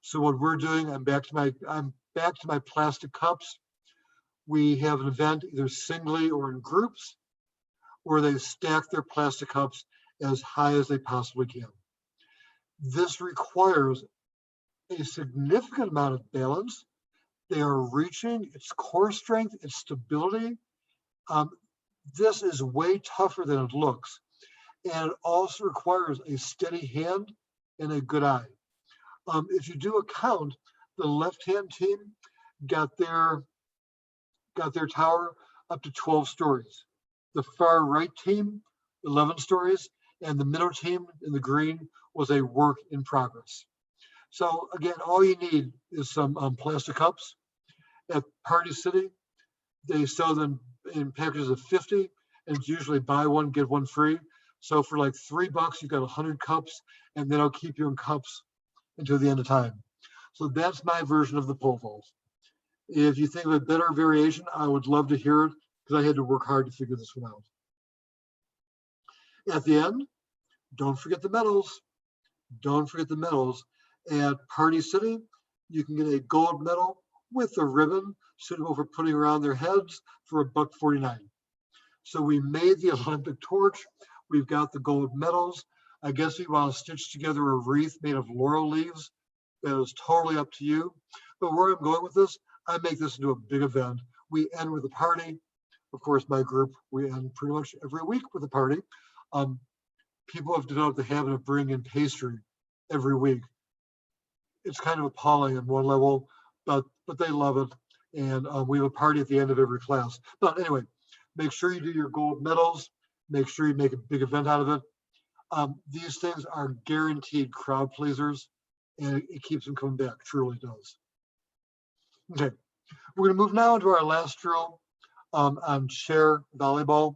So what we're doing, I'm back to my plastic cups. We have an event either singly or in groups where they stack their plastic cups as high as they possibly can. This requires a significant amount of balance. They are reaching its core strength, its stability. This is way tougher than it looks. And it also requires a steady hand and a good eye. If you do a count, the left-hand team got their tower up to 12 stories. The far right team, 11 stories, and the middle team in the green was a work in progress. So again, all you need is some plastic cups. At Party City, they sell them in packages of 50, and it's usually buy one, get one free. So for like $3, you've got 100 cups, and that'll keep you in cups until the end of time. So that's my version of the pole vault. If you think of a better variation, I would love to hear it because I had to work hard to figure this one out. At the end, don't forget the medals. Don't forget the medals. At Party City, you can get a gold medal with a ribbon suitable for putting around their heads for $1.49. So we made the Olympic torch. We've got the gold medals. I guess we want to stitch together a wreath made of laurel leaves. That is totally up to you. But where I'm going with this, I make this into a big event. We end with a party. Of course, my group, we end pretty much every week with a party. People have developed the habit of bringing in pastry every week. It's kind of appalling on one level, but they love it. And we have a party at the end of every class. But anyway, make sure you do your gold medals. Make sure you make a big event out of it. These things are guaranteed crowd pleasers, and it keeps them coming back, truly does. Okay, we're going to move now into our last drill on chair volleyball.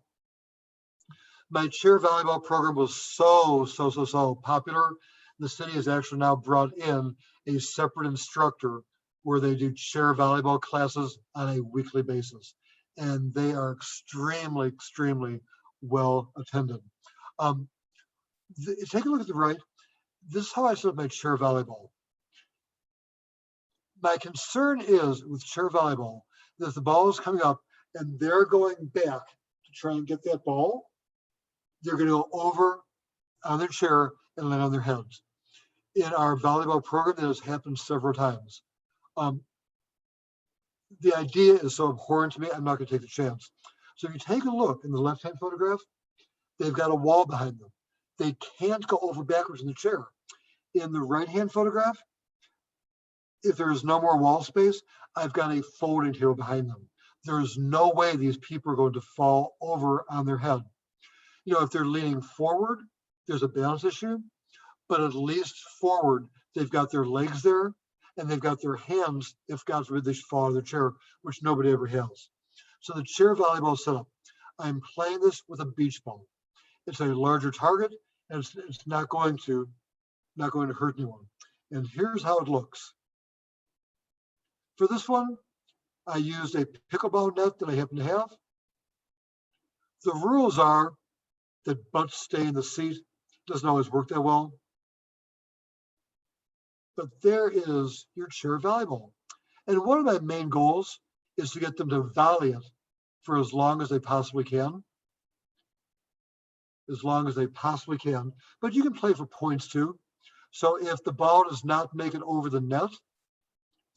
My chair volleyball program was so popular. The city has actually now brought in a separate instructor where they do chair volleyball classes on a weekly basis. And they are extremely well attended. Take a look at the right. This is how I set up my chair volleyball. My concern is with chair volleyball that the ball is coming up and they're going back to try and get that ball. They're going to go over on their chair and land on their heads. In our volleyball program, that has happened several times. The idea is so abhorrent to me, I'm not going to take the chance. So if you take a look in the left-hand photograph, they've got a wall behind them. They can't go over backwards in the chair. In the right-hand photograph, if there is no more wall space, I've got a folding table behind them. There is no way these people are going to fall over on their head. You know, if they're leaning forward, there's a balance issue, but at least forward, they've got their legs there and they've got their hands, if God forbid they should fall out of their chair, which nobody ever has. So the chair volleyball setup, I'm playing this with a beach ball. It's a larger target and it's not going to hurt anyone. And here's how it looks. For this one, I used a pickleball net that I happen to have. The rules are that butts stay in the seat. Doesn't always work that well. But there is your chair volleyball. And one of my main goals is to get them to volley it for as long as they possibly can. As long as they possibly can. But you can play for points too. So if the ball does not make it over the net,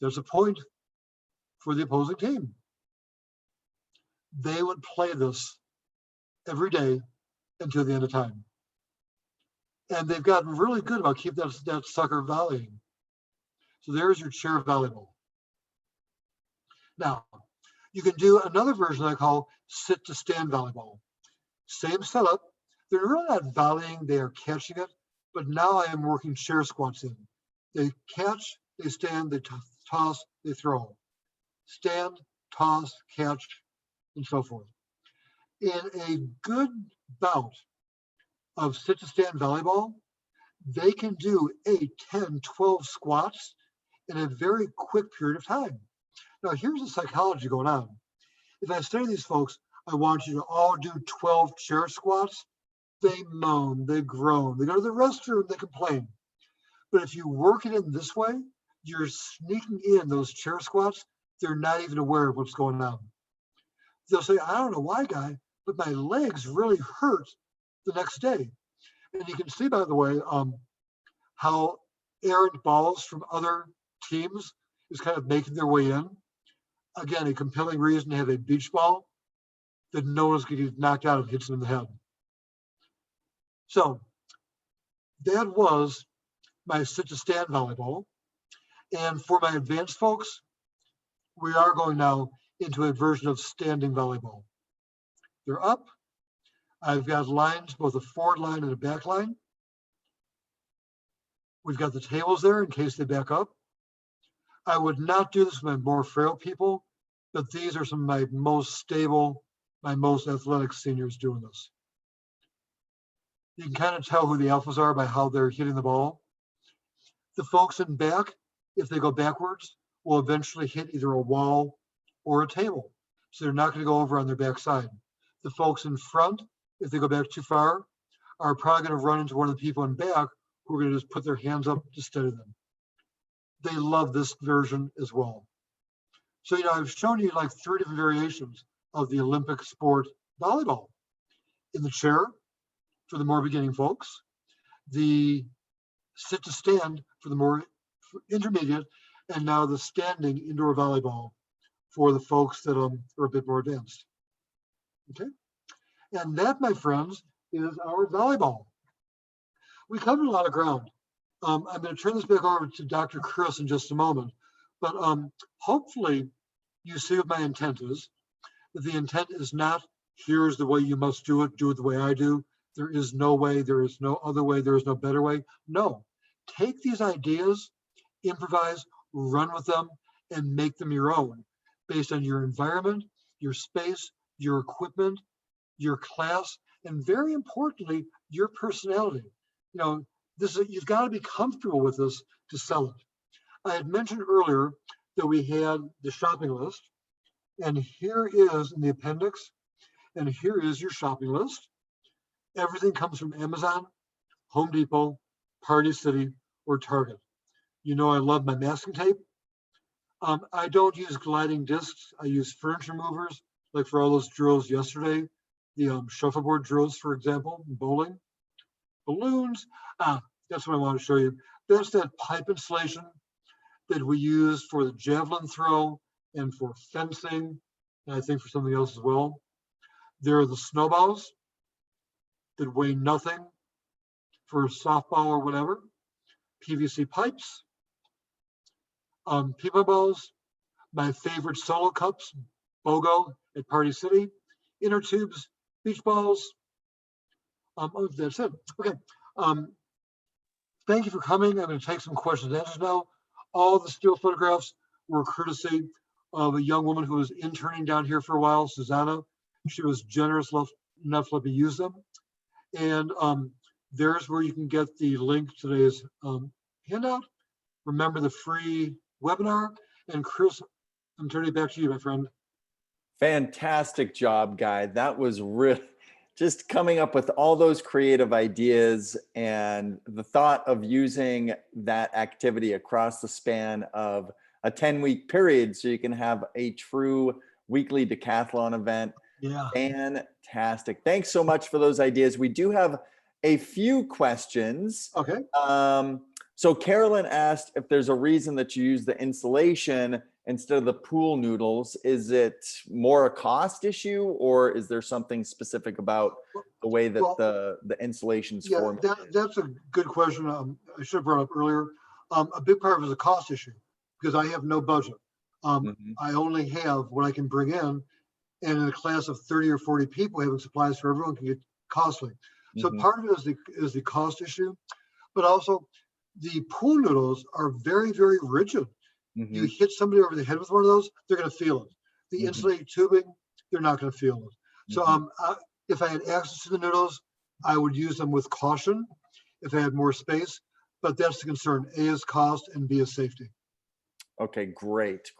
there's a point for the opposing team. They would play this every day until the end of time. And they've gotten really good about keeping that sucker volleying. So there's your chair volleyball. Now, you can do another version I call sit to stand volleyball. Same setup. They're really not volleying, they are catching it, but now I am working chair squats in. They catch, they stand, they toss, they throw. Stand, toss, catch, and so forth. In a good bout of sit to stand volleyball, they can do 8, 10, 12 squats in a very quick period of time. Now, here's the psychology going on. If I say to these folks, I want you to all do 12 chair squats, they moan, they groan, they go to the restroom, they complain. But if you work it in this way, you're sneaking in those chair squats. They're not even aware of what's going on. They'll say, I don't know why, guy, but my legs really hurt the next day. And you can see, by the way, how errant balls from other teams is kind of making their way in. Again, a compelling reason to have a beach ball that no one's going to get knocked out and hits them in the head. So that was my sit to stand volleyball. And for my advanced folks, we are going now into a version of standing volleyball. They're up. I've got lines, both a forward line and a back line. We've got the tables there in case they back up. I would not do this with my more frail people, but these are some of my most stable, my most athletic seniors doing this. You can kind of tell who the alphas are by how they're hitting the ball. The folks in back, if they go backwards, will eventually hit either a wall or a table. So they're not going to go over on their backside. The folks in front, if they go back too far, are probably going to run into one of the people in back who are going to just put their hands up to steady them. They love this version as well. So, I've shown you like 3 different variations of the Olympic sport volleyball. In the chair, for the more beginning folks, the sit to stand for the more intermediate, and now the standing indoor volleyball for the folks that are a bit more advanced. Okay, and that, my friends, is our volleyball. We covered a lot of ground. I'm going to turn this back over to Dr. Chris in just a moment, but hopefully you see what my intent is. That the intent is not, here's the way you must do it the way I do. There is no way, there is no other way, there is no better way. No, take these ideas, improvise, run with them, and make them your own based on your environment, your space, your equipment, your class, and very importantly, your personality. You've got to be comfortable with this to sell it. I had mentioned earlier that we had the shopping list, and here is in the appendix, and here is your shopping list. Everything comes from Amazon, Home Depot, Party City, or Target. I love my masking tape. I don't use gliding discs. I use furniture movers, like for all those drills yesterday, the shuffleboard drills, for example, bowling. Balloons, that's what I want to show you. That's that pipe insulation that we use for the javelin throw and for fencing, and I think for something else as well. There are the snowballs that weigh nothing for a softball or whatever. PVC pipes, ping-pong balls, my favorite solo cups, BOGO at Party City, inner tubes, beach balls. That's it. Okay. Thank you for coming. I'm going to take some questions and answers now. All the still photographs were courtesy of a young woman who was interning down here for a while, Susanna. She was generous enough to let me use them. And there's where you can get the link to today's handout. Remember the free webinar. And Chris, I'm turning it back to you, my friend. Fantastic job, Guy. That was really just coming up with all those creative ideas, and the thought of using that activity across the span of a 10-week period so you can have a true weekly decathlon event. Yeah. Fantastic. Thanks so much for those ideas. We do have a few questions. Okay. So Carolyn asked if there's a reason that you use the insulation instead of the pool noodles. Is it more a cost issue, or is there something specific about the way that the insulation's formed? That's a good question. I should have brought up earlier. A big part of it is a cost issue because I have no budget. I only have what I can bring in, and in a class of 30 or 40 people, having supplies for everyone can get costly. So part of it is the cost issue, but also the pool noodles are very, very rigid. You hit somebody over the head with one of those, they're going to feel it. The insulated tubing, they're not going to feel it. So if I had access to the noodles, I would use them with caution if I had more space, but that's the concern. A is cost and B is safety. Okay, great.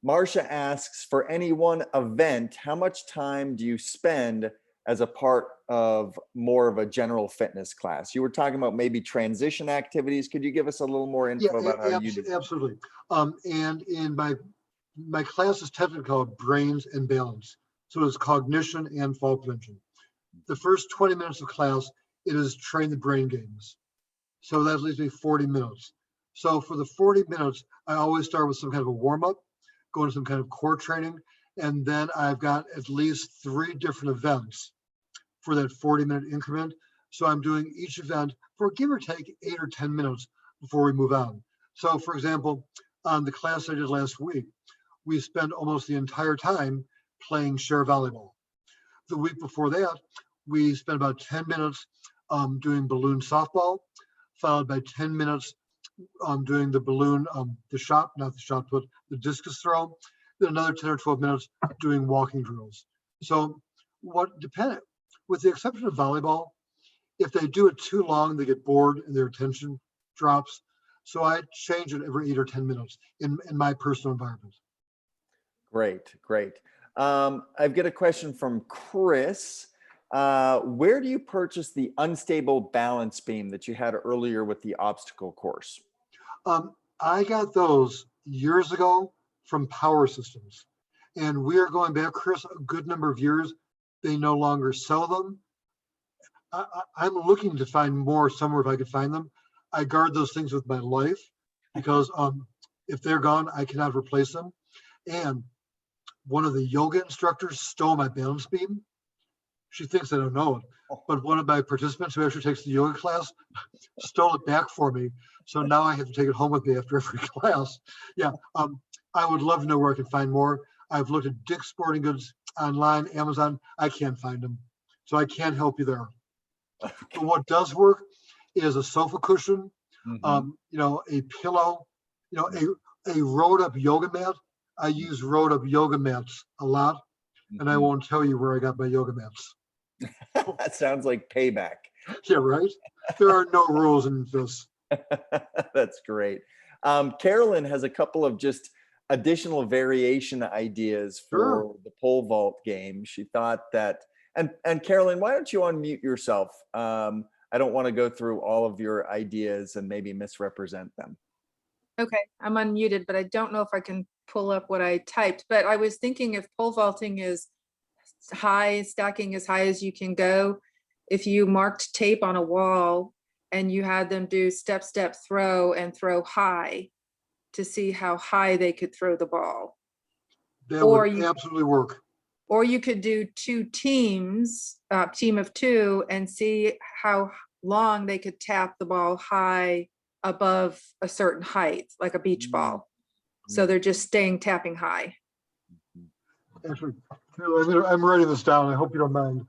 Marcia asks, for any one event, how much time do you spend as a part of more of a general fitness class? You were talking about maybe transition activities. Could you give us a little more info about how you do? Absolutely. And in my class is technically called Brains and Balance. So it's cognition and fall prevention. The first 20 minutes of class, it is train the brain games. So that leaves me 40 minutes. So for the 40 minutes, I always start with some kind of a warm-up, go into some kind of core training, and then I've got at least 3 different events for that 40-minute increment. So I'm doing each event for give or take 8 or 10 minutes before we move on. So for example, on the class I did last week, we spent almost the entire time playing share volleyball. The week before that, we spent about 10 minutes doing balloon softball, followed by 10 minutes doing the balloon, the discus throw, then another 10 or 12 minutes doing walking drills. So with the exception of volleyball, if they do it too long, they get bored and their attention drops. So I change it every 8 or 10 minutes in my personal environment. Great. I've got a question from Chris. Where do you purchase the unstable balance beam that you had earlier with the obstacle course? I got those years ago from Power Systems, and we are going back, Chris, a good number of years. They no longer sell them. I'm looking to find more somewhere if I could find them. I guard those things with my life because if they're gone, I cannot replace them. And one of the yoga instructors stole my balance beam. She thinks I don't know it, but one of my participants who actually takes the yoga class stole it back for me. So now I have to take it home with me after every class. Yeah, I would love to know where I can find more. I've looked at Dick's Sporting Goods online, Amazon. I can't find them. So I can't help you there. But what does work is a sofa cushion, a pillow, a rolled up yoga mat. I use rolled up yoga mats a lot, and I won't tell you where I got my yoga mats. That sounds like payback. Yeah, right? There are no rules in this. That's great. Carolyn has a couple of just additional variation ideas for the pole vault game. She thought that, and Carolyn, why don't you unmute yourself? I don't want to go through all of your ideas and maybe misrepresent them. Okay, I'm unmuted, but I don't know if I can pull up what I typed. But I was thinking if pole vaulting is high, stacking as high as you can go, if you marked tape on a wall and you had them do step, throw and throw high to see how high they could throw the ball. That would absolutely work. Or you could do 2 teams, team of 2, and see how long they could tap the ball high above a certain height, like a beach ball. So they're just tapping high. Actually, I'm writing this down. I hope you don't mind.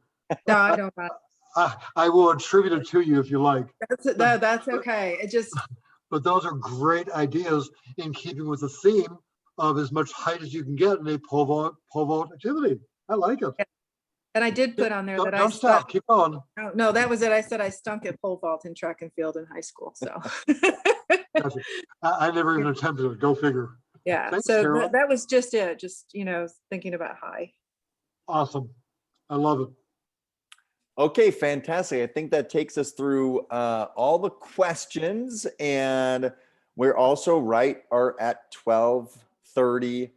No, I don't mind. I will attribute it to you if you like. That's okay. It just. But those are great ideas in keeping with the theme of as much height as you can get in a pole vault activity. I like it. And I did put on there that don't stop. Keep on. No, that was it. I said I stunk at pole vault in track and field in high school. So. Gotcha. I never even attempted it. Go figure. Yeah. Thanks, so that was just it. Just, thinking about high. Awesome. I love it. Okay, fantastic. I think that takes us through all the questions, and We're also are at 12:30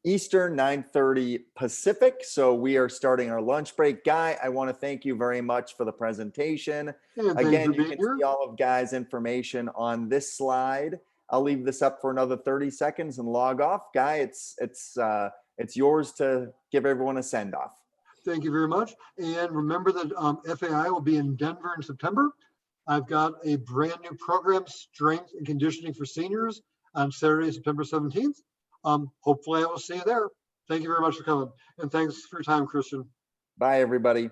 Eastern, 9:30 Pacific. So we are starting our lunch break. Guy, I want to thank you very much for the presentation. And thank you Again, for you being can here. see all of Guy's information on this slide. I'll leave this up for another 30 seconds and log off. Guy, it's yours to give everyone a send off. Thank you very much. And remember that FAI will be in Denver in September. I've got a brand new program, Strength and Conditioning for Seniors, on Saturday, September 17th. Hopefully I will see you there. Thank you very much for coming. And thanks for your time, Christian. Bye, everybody.